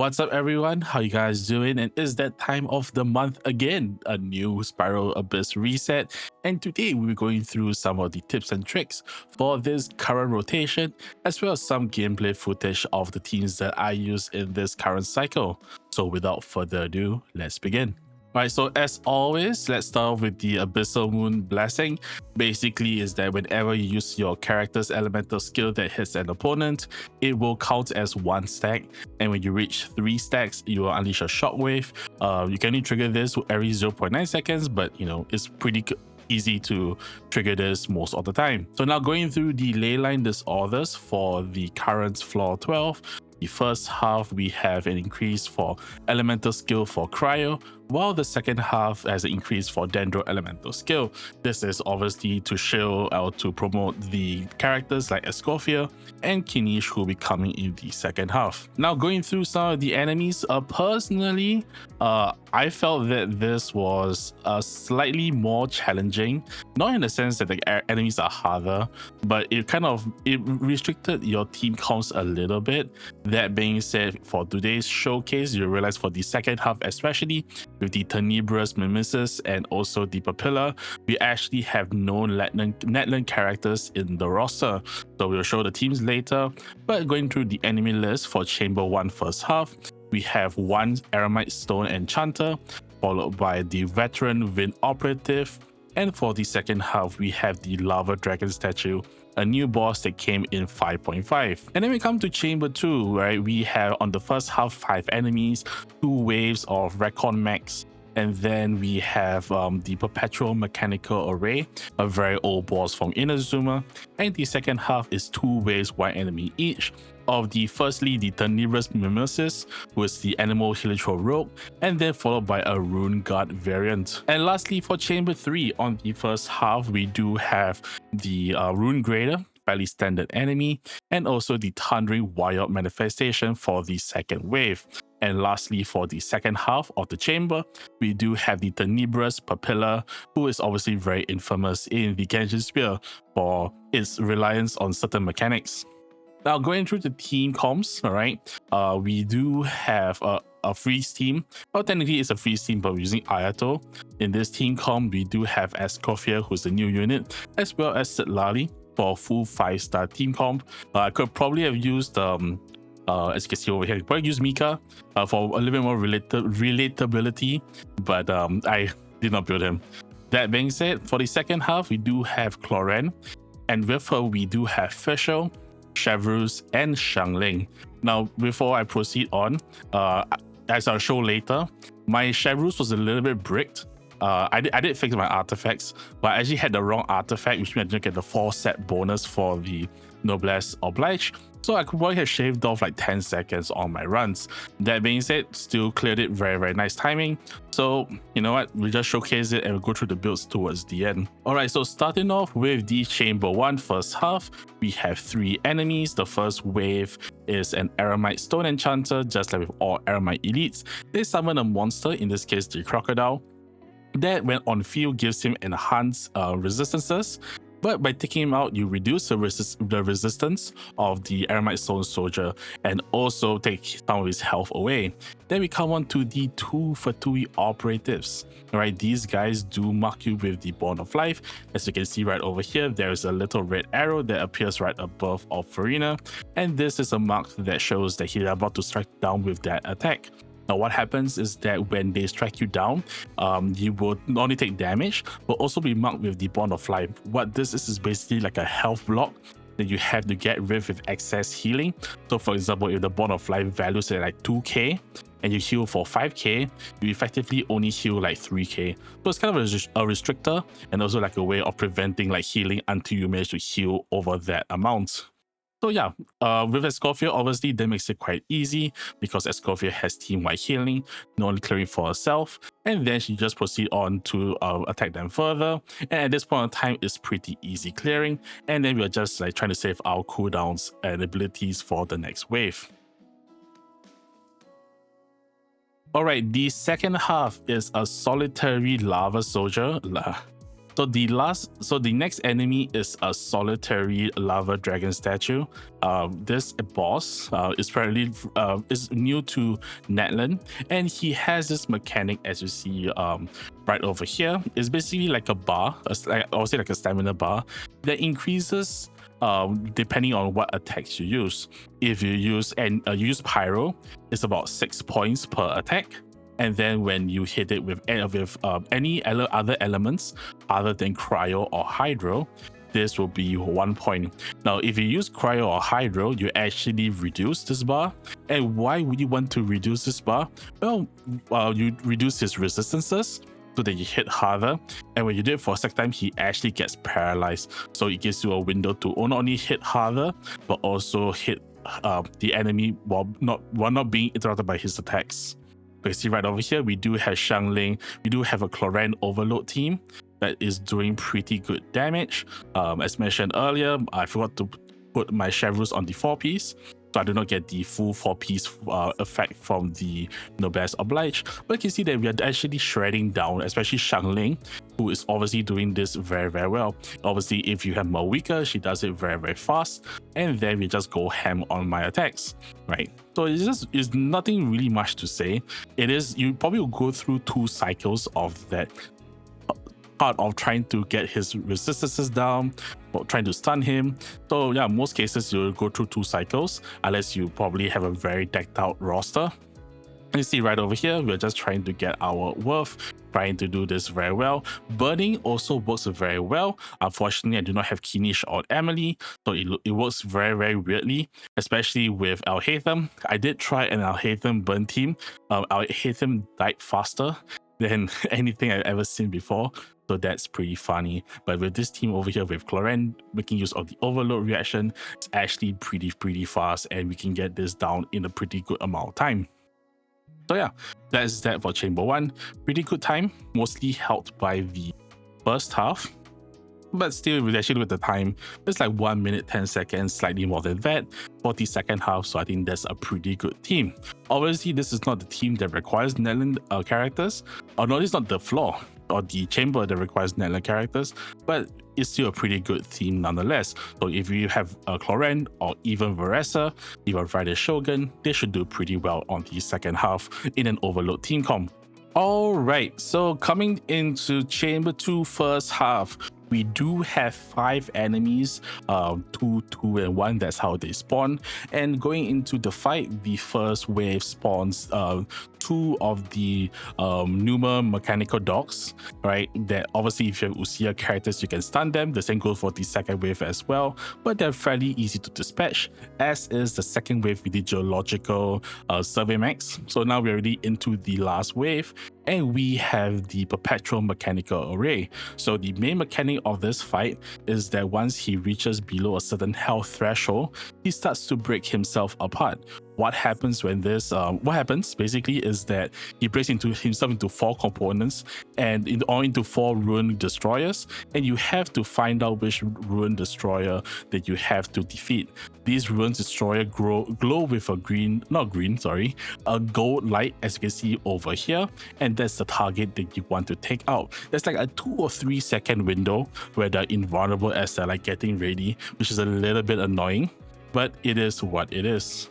What's up, everyone? How you guys doing? And it's that time of the month again, a new Spiral Abyss reset. And today we'll be going through some of the tips and tricks for this current rotation, as well as some gameplay footage of the teams that I use in this current cycle. So without further ado, let's begin. Alright, so as always, let's start off with the Abyssal Moon Blessing. Basically is that whenever you use your character's elemental skill that hits an opponent, it will count as 1 stack, and when you reach 3 stacks, you will unleash a shockwave. You can only trigger this every 0.9 seconds, but it's pretty easy to trigger this most of the time. So now going through the leyline disorders for the current floor 12, the first half we have an increase for elemental skill for cryo, while the second half has an increase for dendro elemental skill. This is obviously to show or to promote the characters like Escoffier and Kinish who will be coming in the second half. Now going through some of the enemies, personally, I felt that this was slightly more challenging, not in the sense that the enemies are harder, but it restricted your team counts a little bit. That being said, for today's showcase, you realize for the second half especially, with the Tenebrous Mimesis and also the Papilla, we actually have no Natlan characters in the roster. So we'll show the teams later, but going through the enemy list for Chamber 1 first half, we have 1 Aramite Stone Enchanter, followed by the Veteran Wind Operative, and for the second half, we have the Lava Dragon Statue, a new boss that came in 5.5. And then we come to Chamber 2, right? We have on the first half 5 enemies, 2 waves of Recon Max, and then we have the Perpetual Mechanical Array, a very old boss from Inazuma, and the second half is 2 waves 1 enemy each. Of the firstly the Tenebrous Mimesis, who is the Animal Helitro Rogue, and then followed by a Rune Guard variant. And lastly for Chamber 3, on the first half we do have the Rune Grader, fairly standard enemy, and also the Thundering Wild Manifestation for the second wave. And lastly, for the second half of the chamber, we do have the Tenebrous Papilla, who is obviously very infamous in the Genshin Spear for its reliance on certain mechanics. Now going through the team comps, all right, we do have a freeze team. Well, technically it's a freeze team, but we're using Ayato. In this team comp, we do have Escoffier, who's the new unit, as well as Sitlali for a full 5-star team comp. I could probably have used as you can see over here, probably use Mika for a little bit more relatability, but I did not build him. That being said, for the second half, we do have Clorinde, and with her, we do have Fischl, Chevrus, and Xiangling. Now, before I proceed on, as I'll show later, my Chevrus was a little bit bricked. I did fix my artifacts, but I actually had the wrong artifact, which meant I didn't get the 4-set bonus for the Noblesse Oblige. So I could probably have shaved off like 10 seconds on my runs. That being said, still cleared it, very, very nice timing. So you know what, we just showcase it and we'll go through the builds towards the end. Alright, so starting off with the Chamber 1 first half, we have 3 enemies. The first wave is an Aramite Stone Enchanter, just like with all Aramite elites. They summon a monster, in this case the Crocodile, that when on field gives him enhanced resistances. But by taking him out, you reduce the resistance of the Aramite Stone Soldier and also take some of his health away. Then we come on to the 2 Fatui Operatives. Alright, these guys do mark you with the Bond of Life. As you can see right over here, there is a little red arrow that appears right above of Farina, and this is a mark that shows that he's about to strike down with that attack. Now what happens is that when they strike you down, you will not only take damage, but also be marked with the Bond of Life. What this is basically like a health block that you have to get rid with excess healing. So for example, if the Bond of Life values at like 2k and you heal for 5k, you effectively only heal like 3k. So it's kind of a restrictor and also like a way of preventing like healing until you manage to heal over that amount. So yeah, with Escoffier, obviously that makes it quite easy because Escoffier has team-wide healing, not only clearing for herself, and then she just proceed on to attack them further. And at this point in time, it's pretty easy clearing, and then we're just like trying to save our cooldowns and abilities for the next wave. Alright, the second half is a solitary lava soldier. So the next enemy is a solitary lava dragon statue. This boss is apparently is new to Natlan, and he has this mechanic, as you see right over here. It's basically like a bar, I would say like a stamina bar that increases depending on what attacks you use. If you use pyro, it's about 6 points per attack. And then when you hit it with any other elements other than cryo or hydro, this will be 1 point. Now, if you use cryo or hydro, you actually reduce this bar. And why would you want to reduce this bar? Well, you reduce his resistances so that you hit harder. And when you do it for a second time, he actually gets paralyzed. So it gives you a window to not only hit harder, but also hit the enemy while not being interrupted by his attacks. You see right over here, we do have Xiangling. We do have a chlorinde overload team that is doing pretty good damage. As mentioned earlier, I forgot to put my Chevrus on the 4-piece, so I do not get the full 4-piece effect from the Noblesse Oblige. But you can see that we are actually shredding down, especially Xiangling, who is obviously doing this very, very well. Obviously, if you have Malwika, she does it very, very fast. And then we just go ham on my attacks, right? So it's nothing really much to say. You probably will go through 2 cycles of that part of trying to get his resistances down or trying to stun him. So yeah, most cases you'll go through 2 cycles unless you probably have a very decked out roster. You see right over here, we're just trying to get our worth, trying to do this very well. Burning also works very well. Unfortunately, I do not have Kinish or Emily, so it works very, very weirdly, especially with Alhaitham. I did try an Alhaitham burn team. Alhaitham died faster than anything I've ever seen before. So that's pretty funny. But with this team over here with chlorinde, making use of the overload reaction, it's actually pretty fast, and we can get this down in a pretty good amount of time. So yeah, that's that for Chamber 1. Pretty good time, mostly helped by the first half. But still, actually with the time, it's like 1 minute, 10 seconds, slightly more than that for the second half. So I think that's a pretty good team. Obviously, this is not the team that requires Natlan characters. Or no, it's not the floor or the chamber that requires Natlan characters, but it's still a pretty good team nonetheless. So if you have a chlorinde or even Varesa, even Friday Shogun, they should do pretty well on the second half in an overload team comp. Alright, so coming into Chamber 2 first half, we do have 5 enemies, 2, 2, and 1. That's how they spawn. And going into the fight, the first wave spawns 2 of the Numa mechanical dogs, right? That obviously, if you have Usia characters, you can stun them. The same goes for the second wave as well, but they're fairly easy to dispatch, as is the second wave with the geological survey max. So now we're already into the last wave, and we have the perpetual mechanical array. So the main mechanic of this fight is that once he reaches below a certain health threshold, he starts to break himself apart. What happens when this what happens basically is that he breaks himself into 4 components and into 4 rune destroyers, and you have to find out which rune destroyer that you have to defeat. These rune destroyer glow with a gold light, as you can see over here, and that's the target that you want to take out. There's like a 2 or 3 second window where they're invulnerable as they're like getting ready, which is a little bit annoying, but it is what it is.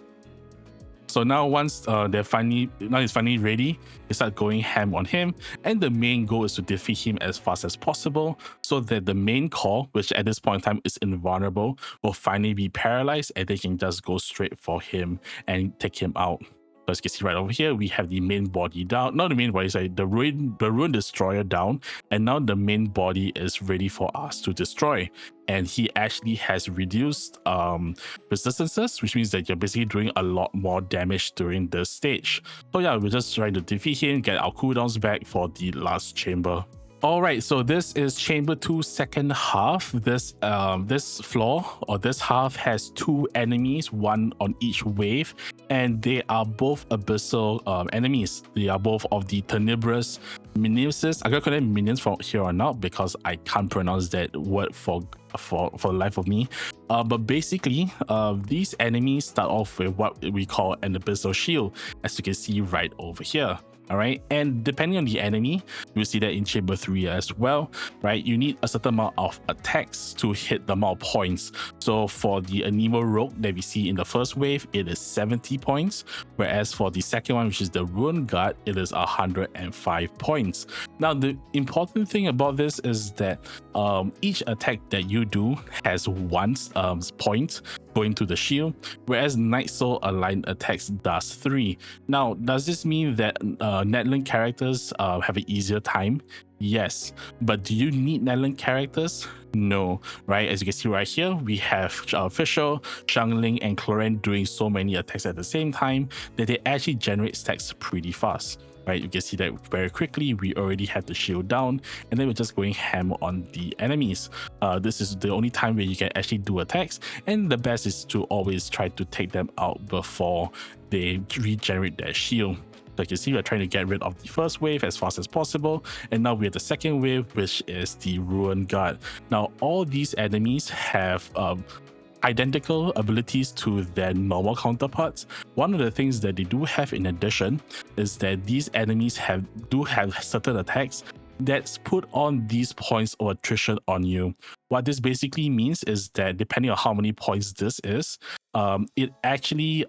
So now once he's finally ready, they start going ham on him, and the main goal is to defeat him as fast as possible so that the main core, which at this point in time is invulnerable, will finally be paralyzed and they can just go straight for him and take him out. So as you can see right over here, we have the main body down, not the main body, sorry, the rune destroyer down, and now the main body is ready for us to destroy. And he actually has reduced resistances, which means that you're basically doing a lot more damage during this stage. So yeah, we're just trying to defeat him, get our cooldowns back for the last chamber. Alright, so this is Chamber 2 second half. This floor or this half has 2 enemies, 1 on each wave, and they are both abyssal enemies. They are both of the Tenebrous Miniuses. I'm gonna call them minions from here on out because I can't pronounce that word for the life of me. But basically, these enemies start off with what we call an abyssal shield, as you can see right over here. All right, and depending on the enemy, you see that in chamber 3 as well, right? You need a certain amount of attacks to hit the amount of points. So for the Anemo Rogue that we see in the first wave, it is 70 points, whereas for the second one, which is the Ruin Guard, it is 105 points. Now, the important thing about this is that each attack that you do has one point going to the shield, whereas Night Soul aligned attacks does 3. Now, does this mean that Natlan characters have an easier time? Yes, but do you need Natlan characters? No, right? As you can see right here, we have Fisher, Xiangling, and Clorinde doing so many attacks at the same time that they actually generate stacks pretty fast. Right, you can see that very quickly. We already had the shield down, and then we're just going ham on the enemies. This is the only time where you can actually do attacks, and the best is to always try to take them out before they regenerate their shield. So you can see we're trying to get rid of the first wave as fast as possible, and now we're at the second wave, which is the Ruin Guard. Now all these enemies have identical abilities to their normal counterparts. One of the things that they do have in addition is that these enemies do have certain attacks that's put on these points of attrition on you. What this basically means is that depending on how many points this is, it actually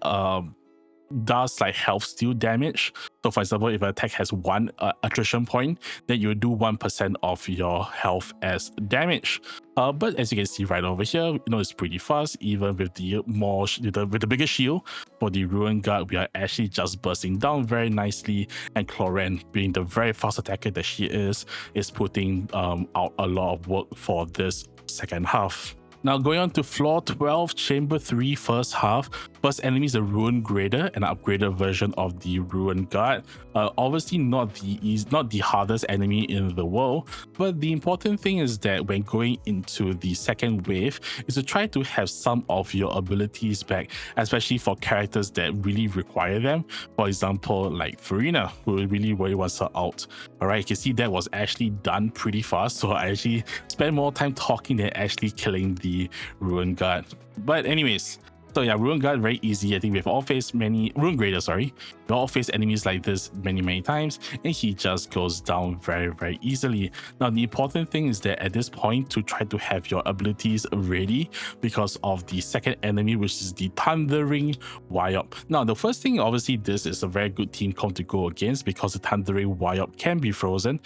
does like health steal damage. So for example, if an attack has one attrition point, then you do 1% of your health as damage. But as you can see right over here, it's pretty fast. Even with the with the bigger shield for the Ruin Guard, we are actually just bursting down very nicely. And Clorinde, being the very fast attacker that she is putting out a lot of work for this second half. Now going on to floor 12, chamber 3, first half. First enemy is a Ruin Grader, an upgraded version of the Ruin Guard. Obviously not the hardest enemy in the world, but the important thing is that when going into the second wave is to try to have some of your abilities back, especially for characters that really require them. For example, like Farina, who really wants her out. Alright, you can see that was actually done pretty fast, so I actually spent more time talking than actually killing the Ruin Guard. But anyways, so yeah, Ruin Guard very easy. I think we've all faced many Ruin Grader, we've all faced enemies like this many times, and he just goes down very easily. Now the important thing is that at this point to try to have your abilities ready because of the second enemy, which is the Thundering Wyop. Now the first thing, obviously this is a very good team comp to go against because the Thundering Wyop can be frozen,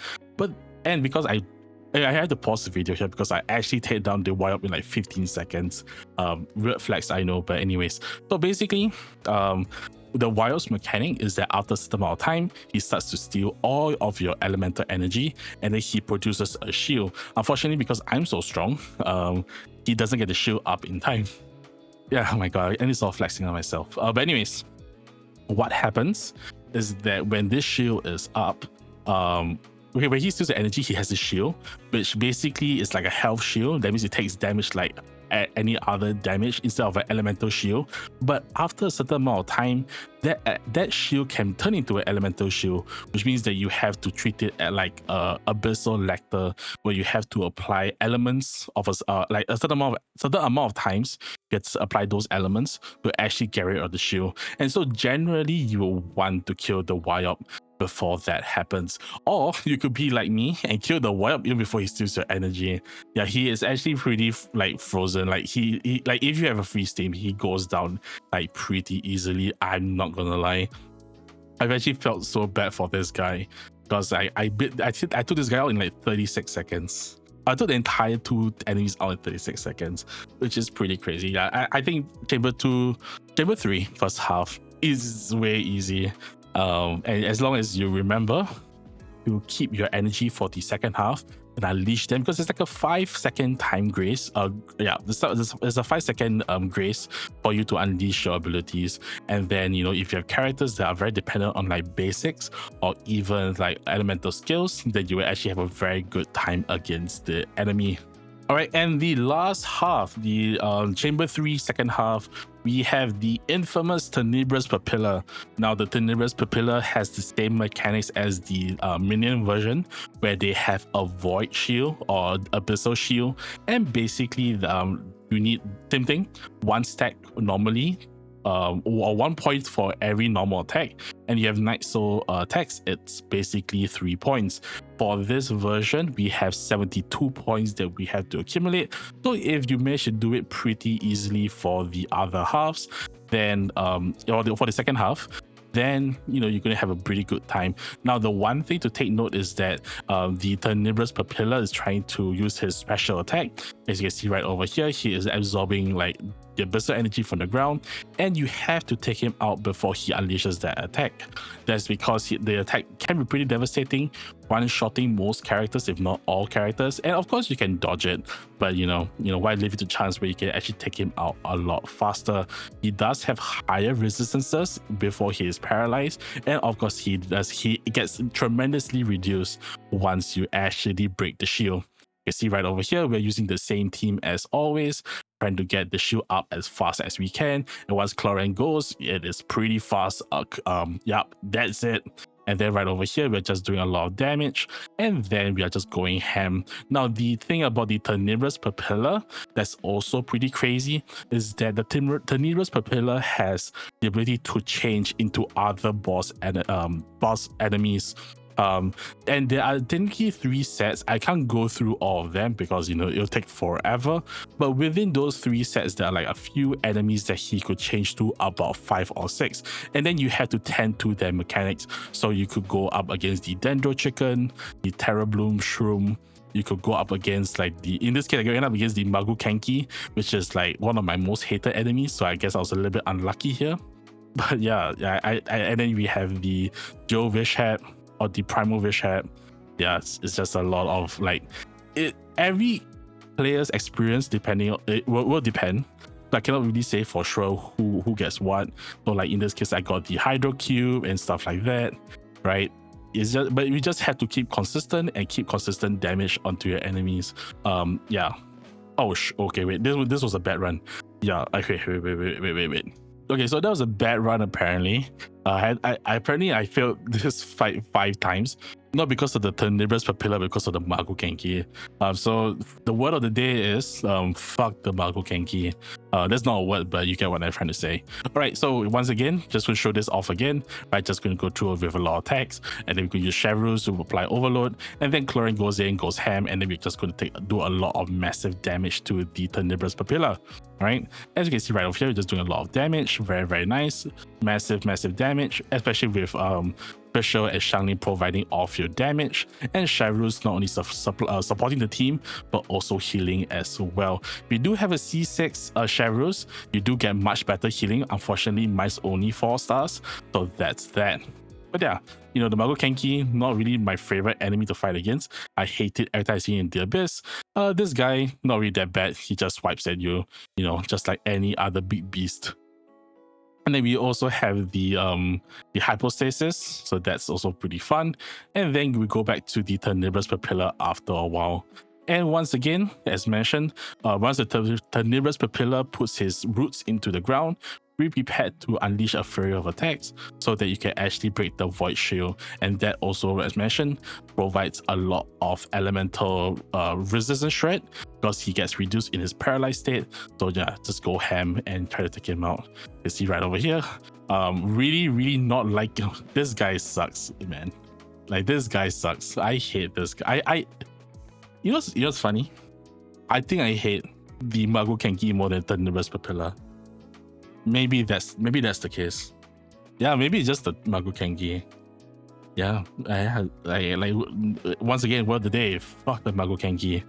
and because I had to pause the video here because I actually take down the Wyop in like 15 seconds. Weird flex, I know, but anyways. So basically, the Wyop's mechanic is that after a certain amount of time, he starts to steal all of your elemental energy, and then he produces a shield. Unfortunately, because I'm so strong, he doesn't get the shield up in time. Yeah, oh my god, and it's all flexing on myself. But anyways, what happens is that when this shield is up, okay, when he steals the energy, he has a shield, which basically is like a health shield. That means it takes damage like any other damage instead of an elemental shield. But after a certain amount of time, that shield can turn into an elemental shield, which means that you have to treat it at like abyssal lector, where you have to apply elements of like a certain amount of times. You get to apply those elements to actually get rid of the shield. And so generally, you will want to kill the Wyop before that happens, or you could be like me and kill the Wyop even before he steals your energy. Yeah, he is actually pretty like frozen. Like he like if you have a free steam, he goes down like pretty easily. I'm not gonna lie, I've actually felt so bad for this guy because I took this guy out in like 36 seconds. I took the entire 2 enemies out in 36 seconds, which is pretty crazy. Yeah, I think chamber 3 first half is way easy. And as long as you remember to keep your energy for the second half and unleash them, because it's like a 5-second time grace. There's a 5-second grace for you to unleash your abilities. And then, if you have characters that are very dependent on like basics or even like elemental skills, then you will actually have a very good time against the enemy. All right, and the last half, the chamber 3 second half, we have the infamous Tenebrous Papilla. Now, the Tenebrous Papilla has the same mechanics as the minion version, where they have a Void Shield or Abyssal Shield, and basically you need same thing, 1 stack normally, or 1 point for every normal attack. and you have Night Soul attacks, it's basically 3 points. For this version, we have 72 points that we have to accumulate. So if you manage to do it pretty easily for the other halves, then for the second half, then you're going to have a pretty good time. Now, the one thing to take note is that the Tenebrous Papilla is trying to use his special attack. As you can see right over here, he is absorbing like the abyssal energy from the ground, and you have to take him out before he unleashes that attack. That's because the attack can be pretty devastating, one-shotting most characters, if not all characters. And of course, you can dodge it, but why leave it to chance where you can actually take him out a lot faster? He does have higher resistances before he is paralyzed, and of course, he gets tremendously reduced once you actually break the shield. You can see right over here, we're using the same team as always, trying to get the shield up as fast as we can. And once clorinde goes, it is pretty fast. Yep, that's it. And then right over here, we're just doing a lot of damage, and then we are just going ham. Now, the thing about the Tenebrous Papilla that's also pretty crazy is that the Tenebrous Papilla has the ability to change into other boss enemies. And there are technically 3 sets. I can't go through all of them because it'll take forever, but within those 3 sets there are like a few enemies that he could change to, about 5 or 6, and then you have to tend to their mechanics. So you could go up against the dendro chicken, the terra bloom shroom. You could go up against in this case, I end up against the Magu Kenki, which is like one of my most hated enemies, so I guess I was a little bit unlucky here. But yeah, and then we have the Joe Vish Hat, or the Primal Vish Hat. Yeah, it's just a lot of every player's experience will depend. I cannot really say for sure who gets what. So in this case, I got the Hydro Cube and stuff like that, right? But we just have to keep consistent and keep consistent damage onto your enemies. Yeah. Oh, okay, wait. This was a bad run. Yeah. Okay. Wait. Okay, so that was a bad run apparently. I failed this fight 5 times. Not because of the Tenebrous Papilla, because of the Magu Kenki. So the word of the day is fuck the Magu Kenki. That's not a word, but you get what I'm trying to say. Alright, so once again, just to show this off again, I'm just going to go through with a lot of attacks, and then we can use Chevrus to apply overload, and then clorinde goes in, goes ham, and then we're just going to do a lot of massive damage to the Tenebrous Papilla. Right, as you can see right over here, we're just doing a lot of damage. Very, very nice. Massive damage, especially with Special and Xiangling providing off your damage, and Chevrus not only supporting the team, but also healing as well. We do have a C6 Chevrus. You do get much better healing. Unfortunately, mine's only 4 stars, so that's that. But yeah, the Magu Kenki, not really my favorite enemy to fight against. I hate it every time I see in the Abyss. This guy, not really that bad. He just swipes at you, just like any other big beast. And then we also have the hypostasis, so that's also pretty fun. And then we go back to the Tenebrous Papilla after a while. And once again, as mentioned, once the Tenebrous Papilla puts his roots into the ground, be prepared to unleash a flurry of attacks so that you can actually break the Void Shield. And that also, as mentioned, provides a lot of elemental resistance shred because he gets reduced in his paralyzed state. So yeah, just go ham and try to take him out. You see right over here, really not like this guy sucks, man. This guy sucks. I hate this guy. You know what's funny? I think I hate the Magu Kenki more than Tenebrous Papilla. Maybe that's the case. Yeah, maybe it's just the Magu Kenki. Yeah, once again, word of the day, fuck the Magu Kenki.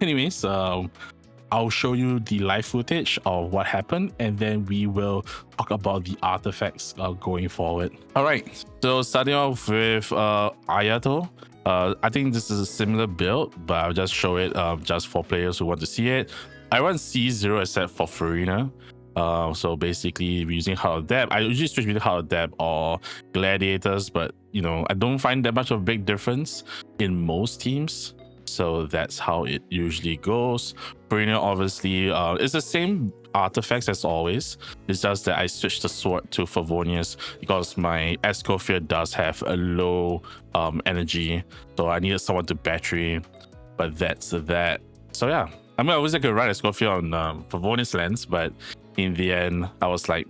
Anyways, I'll show you the live footage of what happened, and then we will talk about the artifacts going forward. All right, so starting off with Ayato. I think this is a similar build, but I'll just show it just for players who want to see it. I run C0 except for Farina. So basically, we're using Heart of Depth. I usually switch between Heart of Depth or Gladiators, but I don't find that much of a big difference in most teams. So that's how it usually goes. Farina obviously it's the same artifacts as always. It's just that I switched the sword to Favonius because my Escoffier does have a low energy, so I needed someone to battery. But that's that. So yeah, I mean, I was gonna run Escoffier on Favonius Lens, but in the end, I was like,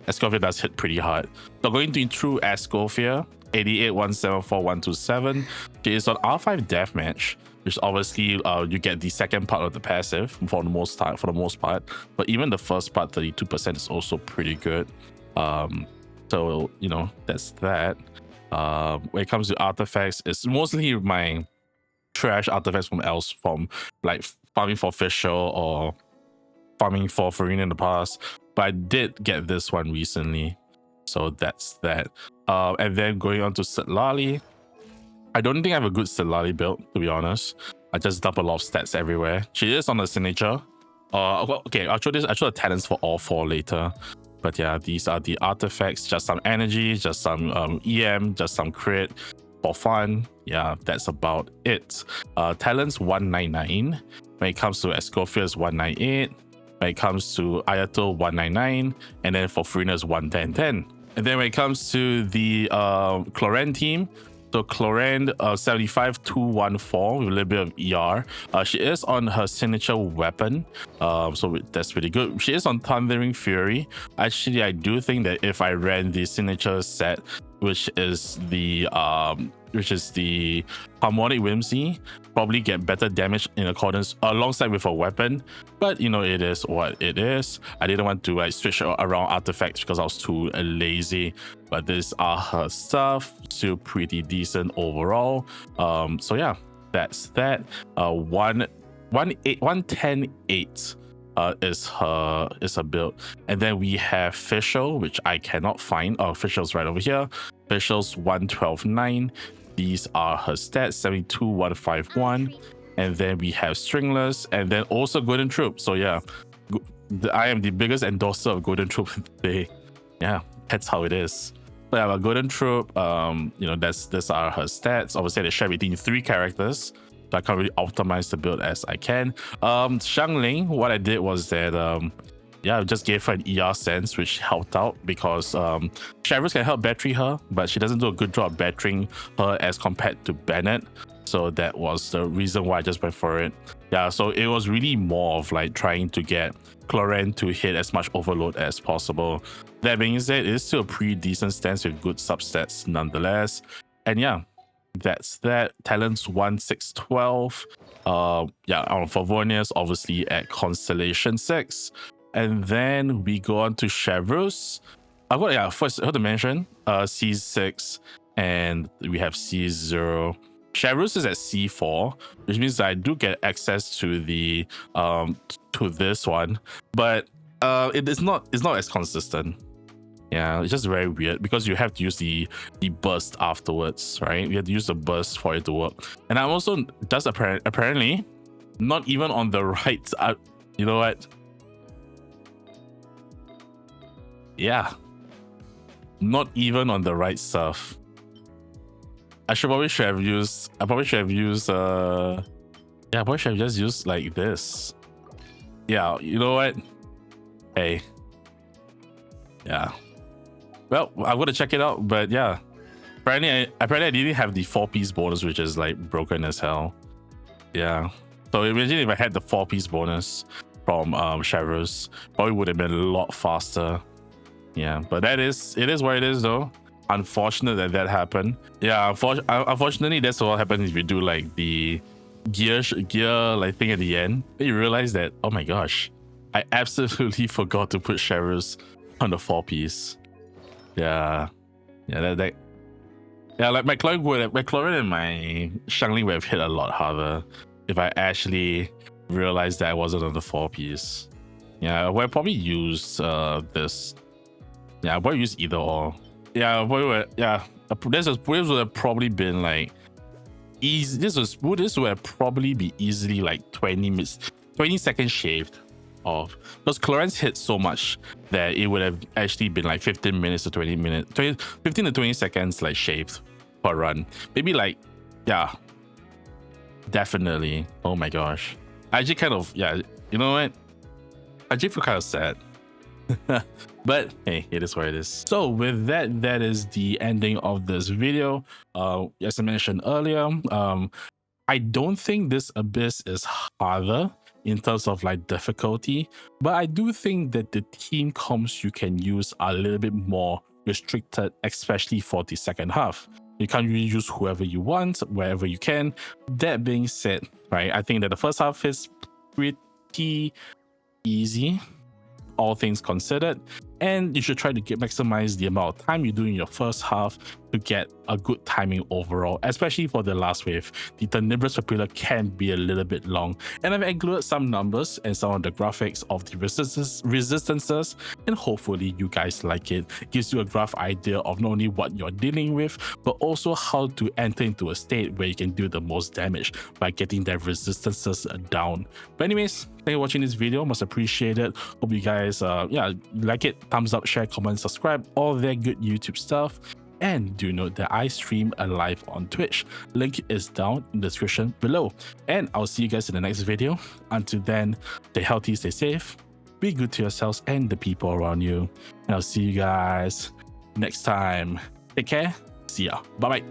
Escoffier does hit pretty hard. So going through Escoffier, 88, 174, 127. She is on R5 Deathmatch, which obviously you get the second part of the passive for the most part. But even the first part, 32% is also pretty good. So you know, that's that. When it comes to artifacts, it's mostly my trash artifacts from like farming for official or farming for Farina in the past. But I did get this one recently, so that's that. And then going on to Sitlali, I don't think I have a good Sitlali build, to be honest. I just dump a lot of stats everywhere. She is on the signature. Okay, I'll show the talents for all 4 later. But yeah, these are the artifacts. Just some energy, just some EM, just some crit for fun. Yeah, that's about it. Talents 199. When it comes to Escoffier is 198. When it comes to Ayato 199. And then for Farina is 110. And then when it comes to the clorinde team, so clorinde 75-214 with a little bit of ER. She is on her signature weapon, so that's pretty good. She is on Thundering Fury. Actually, I do think that if I ran the signature set, which is the Harmonic Whimsy, probably get better damage in accordance alongside with a weapon. But you know, it is what it is. I didn't want to like switch around artifacts because I was too lazy. But these are her stuff, still pretty decent overall. So yeah, that's that. 110.8 is her build. And then we have Fischl, which I cannot find. Fischl's right over here. Fischl's 112.9. These are her stats, 72-151. And then we have Stringless, and then also Golden Troop. So yeah, I am the biggest endorser of Golden Troop today. Yeah, that's how it is. But yeah, Golden Troop, you know, these are her stats. Obviously, they share between 3 characters. So I can't really optimize the build as I can. Xiangling, what I did was that yeah, I just gave her an ER sense, which helped out because Shavers can help battery her, but she doesn't do a good job battering her as compared to Bennett. So that was the reason why I just went for it. Yeah, so it was really more of like trying to get clorinde to hit as much overload as possible. That being said, it is still a pretty decent stance with good substats nonetheless. And yeah, that's that. Talents 1-6-12. Yeah, for Vornius, obviously at Constellation 6. And then we go on to Chevreuse. First I have to mention C6, and we have C0. Chevreuse is at C4, which means that I do get access to the to this one, but it's not as consistent. Yeah, it's just very weird because you have to use the burst afterwards, right? You have to use the burst for it to work. And I'm also just apparently not even on the right. You know what? Yeah, not even on the right stuff. I probably should have used just used like this. Yeah, you know what? Hey. Yeah. Well, I'm gonna check it out, but yeah. Apparently I didn't have the 4-piece bonus, which is like broken as hell. Yeah. So imagine if I had the 4-piece bonus from Chevreuse, probably would have been a lot faster. Yeah, but it is what it is though. Unfortunate that happened. Yeah, unfortunately that's what happens if you do like the gear like thing at the end. Then you realize that, oh my gosh, I absolutely forgot to put Chevreuse on the 4-piece. Yeah, like my chlorine and my Xiangling would have hit a lot harder if I actually realized that I wasn't on the 4-piece. Yeah, I would probably use this. Yeah, I would use either or. Yeah, this would have probably been like easy. This would have probably be easily like 20 seconds shaved off, because chlorines hit so much that it would have actually been like 15 minutes to 20 minutes, 15 to 20 seconds like shaved per run. Maybe like, yeah, definitely. Oh my gosh, I actually kind of, yeah, you know what? I actually feel kind of sad. But hey, it is what it is. So with that, that is the ending of this video. As I mentioned earlier, I don't think this abyss is harder in terms of like difficulty, but I do think that the team comps you can use are a little bit more restricted, especially for the second half. You can't really use whoever you want, wherever you can. That being said, right, I think that the first half is pretty easy, all things considered, and you should try to maximize the amount of time you do in your first half to get a good timing overall, especially for the last wave. The Tenebrous Papilla can be a little bit long, and I've included some numbers and some of the graphics of the resistances, and hopefully you guys like it. Gives you a rough idea of not only what you're dealing with, but also how to enter into a state where you can do the most damage by getting their resistances down. But anyways, thank you for watching this video, much appreciated. Hope you guys like it, thumbs up, share, comment, subscribe, all that good YouTube stuff. And do note that I stream live on Twitch. Link is down in the description below. And I'll see you guys in the next video. Until then, stay healthy, stay safe, be good to yourselves and the people around you. And I'll see you guys next time. Take care. See ya. Bye-bye.